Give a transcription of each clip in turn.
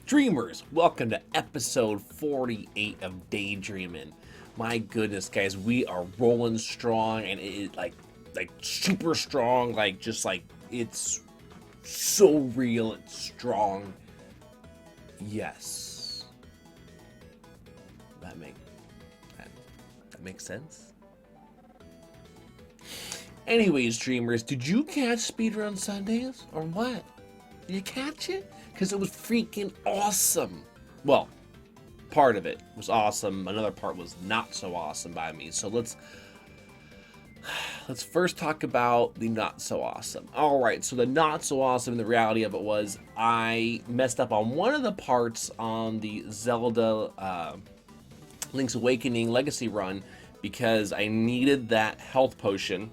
Dreamers, welcome to episode 48 of Daydreaming. My goodness, guys, we are rolling strong, and it is like super strong, it's so real, it's strong. Yes. That make that makes sense. Anyways, dreamers, did you catch Speedrun Sundays or what? Did you catch it? Because it was freaking awesome. Well, part of it was awesome. Another part was not so awesome by me. So let's first talk about the not so awesome. All right, so the not so awesome, the reality of it was I messed up on one of the parts on the Zelda Link's Awakening Legacy run because I needed that health potion.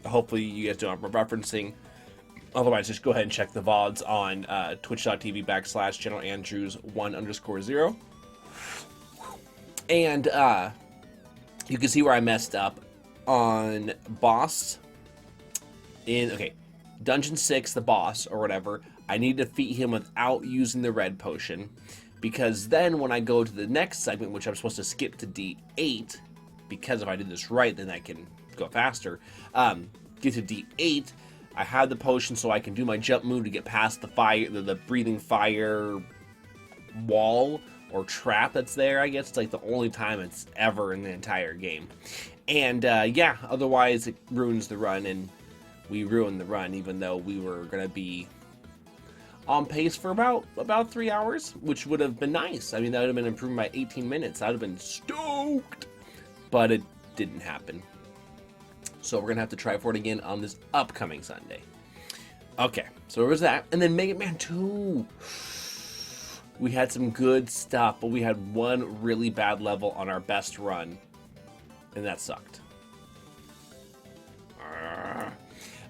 Hopefully you guys know what I'm referencing. Otherwise, just go ahead and check the VODs on twitch.tv/channel Andrews1_0. And you can see where I messed up on boss in, Dungeon 6, the boss, or whatever. I need to defeat him without using the red potion. Because then when I go to the next segment, which I'm supposed to skip to D8, because if I do this right, then I can go faster. Get to D8, I have the potion so I can do my jump move to get past the fire, the breathing fire wall or trap that's there. I guess it's like the only time it's ever in the entire game. And yeah, otherwise it ruins the run, and we ruined the run, even though we were gonna be on pace for about 3 hours, which would have been nice. I mean, that would have been improved by 18 minutes. I'd have been stoked, but it didn't happen. So we're gonna have to try for it again on this upcoming Sunday. Okay, so there was that, and then Mega Man 2. We had some good stuff, but we had one really bad level on our best run, and that sucked.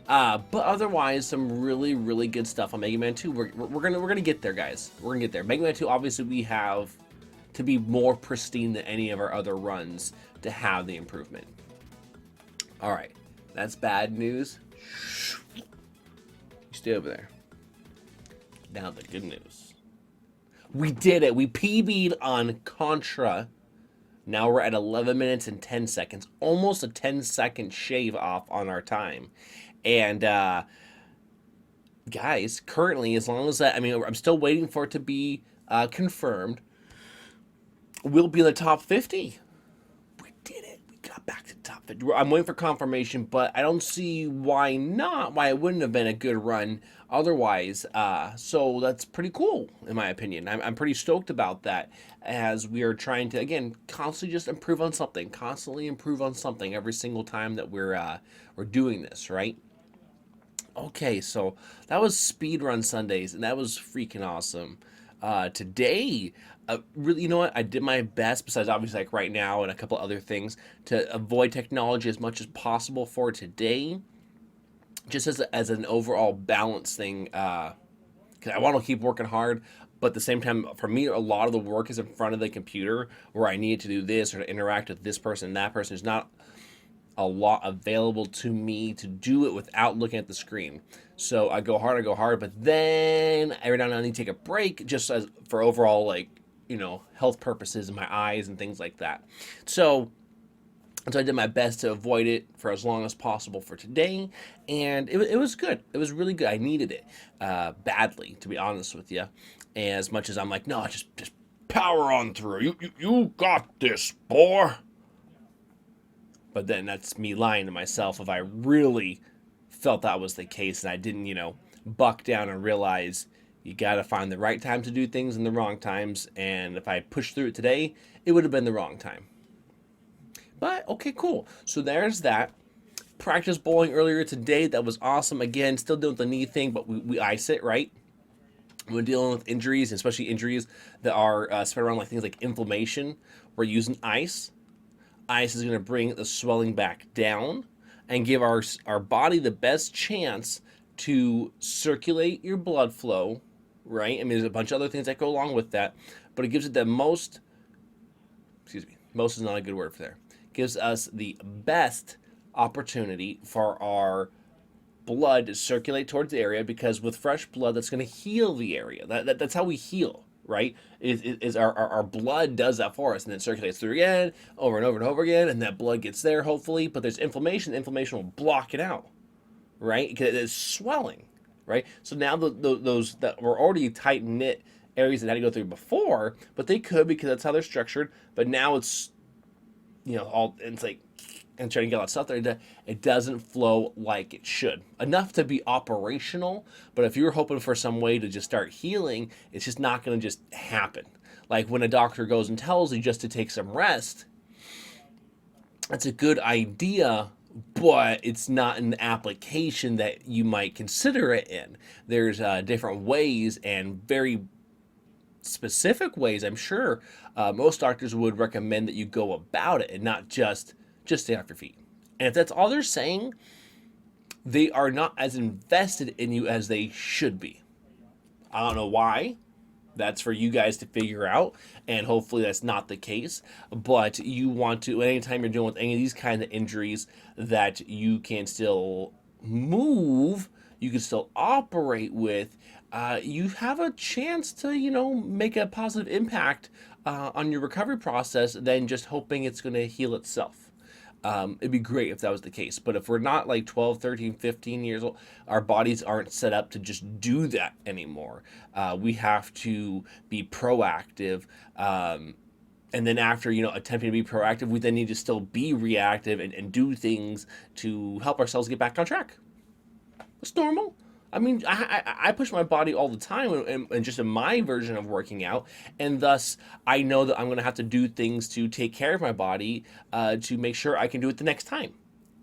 But otherwise, some really, really good stuff on Mega Man 2. We're gonna get there, guys. We're gonna get there. Mega Man 2, obviously, we have to be more pristine than any of our other runs to have the improvement. All right, that's bad news. You stay over there. Now the good news. We did it. We PB'd on Contra. Now we're at 11 minutes and 10 seconds. Almost a 10-second shave off on our time. And, guys, currently, as long as that, I mean, I'm still waiting for it to be confirmed, we'll be in the top 50. We did it. We got back to the top 50. I'm waiting for confirmation, but I don't see why not, why it wouldn't have been a good run otherwise. So that's pretty cool, in my opinion. I'm pretty stoked about that, as we are trying to, again, constantly just improve on something. Constantly improve on something every single time that we're doing this, right? Okay, so that was Speedrun Sundays, and that was freaking awesome. Today, really, you know what? I did my best, besides obviously like right now and a couple other things, to avoid technology as much as possible for today, just as an overall balance thing. Because I want to keep working hard, but at the same time, for me, a lot of the work is in front of the computer, where I need to do this or to interact with this person and that person. There's not a lot available to me to do it without looking at the screen. So I go hard, but then every now and then I need to take a break, just as for overall, like, health purposes in my eyes and things like that. So I did my best to avoid it for as long as possible for today, and it was good. It was really good. I needed it badly, to be honest with you. As much as I'm like, no, just power on through. You got this, boy. But then that's me lying to myself if I really felt that was the case and I didn't, buck down and realize you got to find the right time to do things and the wrong times. And if I pushed through it today, it would have been the wrong time. But, okay, cool. So there's that. Practice bowling earlier today. That was awesome. Again, still dealing with the knee thing, but we ice it, right? When dealing with injuries, especially injuries that are spread around, like things like inflammation, we're using ice. Ice is going to bring the swelling back down and give our body the best chance to circulate your blood flow, right? I mean, there's a bunch of other things that go along with that, but it gives it the most is not a good word for there. Gives us the best opportunity for our blood to circulate towards the area, because with fresh blood, that's going to heal the area. That's how we heal, right? Is our blood does that for us, and then circulates through again, over and over and over again, and that blood gets there hopefully. But there's inflammation. Inflammation will block it out, right? Because it's swelling, right? So now those that were already tight knit areas that had to go through before, but they could because that's how they're structured. But now it's all it's like and trying to get all that stuff there. It doesn't flow like it should. Enough to be operational, but if you're hoping for some way to just start healing, it's just not going to just happen. Like when a doctor goes and tells you just to take some rest, that's a good idea, but it's not an application that you might consider it in. There's different ways and very specific ways, I'm sure. Most doctors would recommend that you go about it and not just stay off your feet. And if that's all they're saying, they are not as invested in you as they should be. I don't know why. That's for you guys to figure out, and hopefully that's not the case. But you want to, anytime you're dealing with any of these kind of injuries, that you can still move, you can still operate with, you have a chance to, make a positive impact on your recovery process than just hoping it's going to heal itself. It'd be great if that was the case. But if we're not like 12, 13, 15 years old, our bodies aren't set up to just do that anymore. We have to be proactive. And then after, attempting to be proactive, we then need to still be reactive and do things to help ourselves get back on track. It's normal. I mean, I push my body all the time and just in my version of working out. And thus, I know that I'm going to have to do things to take care of my body to make sure I can do it the next time.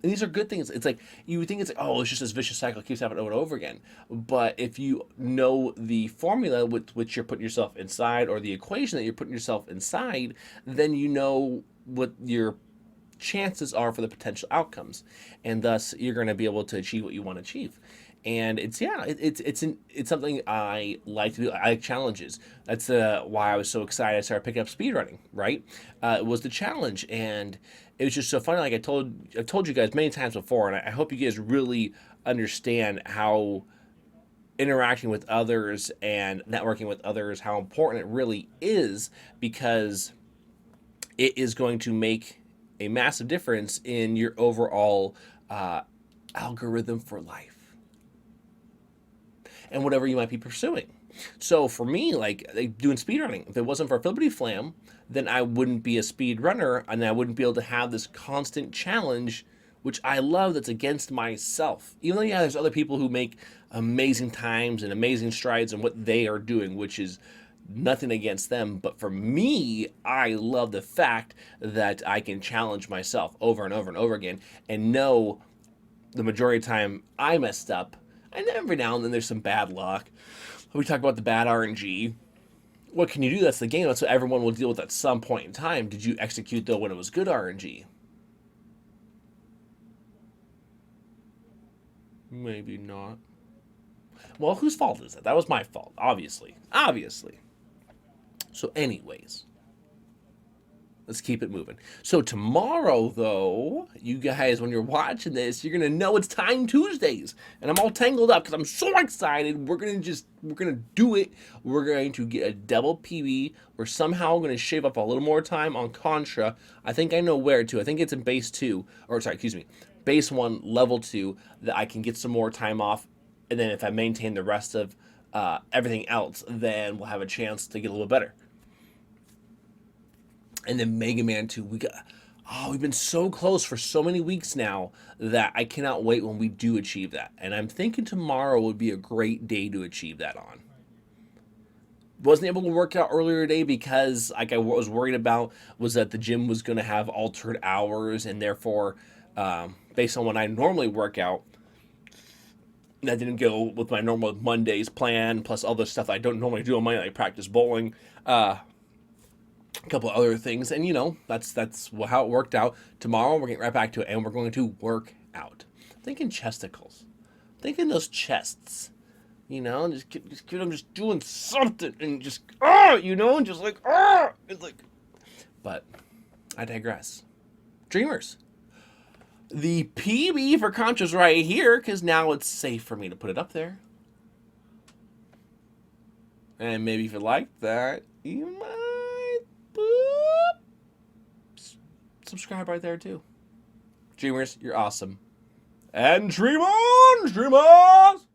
And these are good things. It's like, you would think it's like, oh, it's just this vicious cycle keeps happening over and over again. But if you know the formula with which you're putting yourself inside, or the equation that you're putting yourself inside, then you know what your chances are for the potential outcomes. And thus, you're going to be able to achieve what you want to achieve. And it's something I like to do. I like challenges. That's why I was so excited I started picking up speedrunning, right? It was the challenge, and it was just so funny. Like I've told you guys many times before, and I hope you guys really understand how interacting with others and networking with others, how important it really is, because it is going to make a massive difference in your overall algorithm for life and whatever you might be pursuing. So for me, like doing speedrunning, if it wasn't for Ability Flam, then I wouldn't be a speed runner, and I wouldn't be able to have this constant challenge, which I love, that's against myself. Even though, yeah, there's other people who make amazing times and amazing strides in what they are doing, which is nothing against them. But for me, I love the fact that I can challenge myself over and over and over again and know the majority of the time I messed up. And then every now and then there's some bad luck. We talk about the bad RNG. What can you do? That's the game. That's what everyone will deal with at some point in time. Did you execute, though, when it was good RNG? Maybe not. Well, whose fault is it? That was my fault, obviously. Obviously. So anyways, let's keep it moving. So tomorrow, though, you guys, when you're watching this, you're going to know it's Time Tuesdays. And I'm all tangled up because I'm so excited. We're going to do it. We're going to get a double PB. We're somehow going to shave up a little more time on Contra. I think I know where to. I think it's in base 2. Or, sorry, excuse me. Base 1, level 2, that I can get some more time off. And then if I maintain the rest of everything else, then we'll have a chance to get a little better. And then Mega Man 2, we've been so close for so many weeks now that I cannot wait when we do achieve that. And I'm thinking tomorrow would be a great day to achieve that on. Wasn't able to work out earlier today because, like I was worried about, was that the gym was going to have altered hours, and therefore, based on when I normally work out, that didn't go with my normal Mondays plan, plus all the stuff I don't normally do on Monday, like practice bowling, a couple of other things, and that's how it worked out. Tomorrow we're getting right back to it, and we're going to work out. Thinking chesticles, thinking those chests, just get them just doing something, and just just like it's like. But I digress. Dreamers, the PB for Concha's right here, because now it's safe for me to put it up there. And maybe if you like that, you might boop, subscribe right there too. Dreamers, you're awesome. And dream on, dreamers!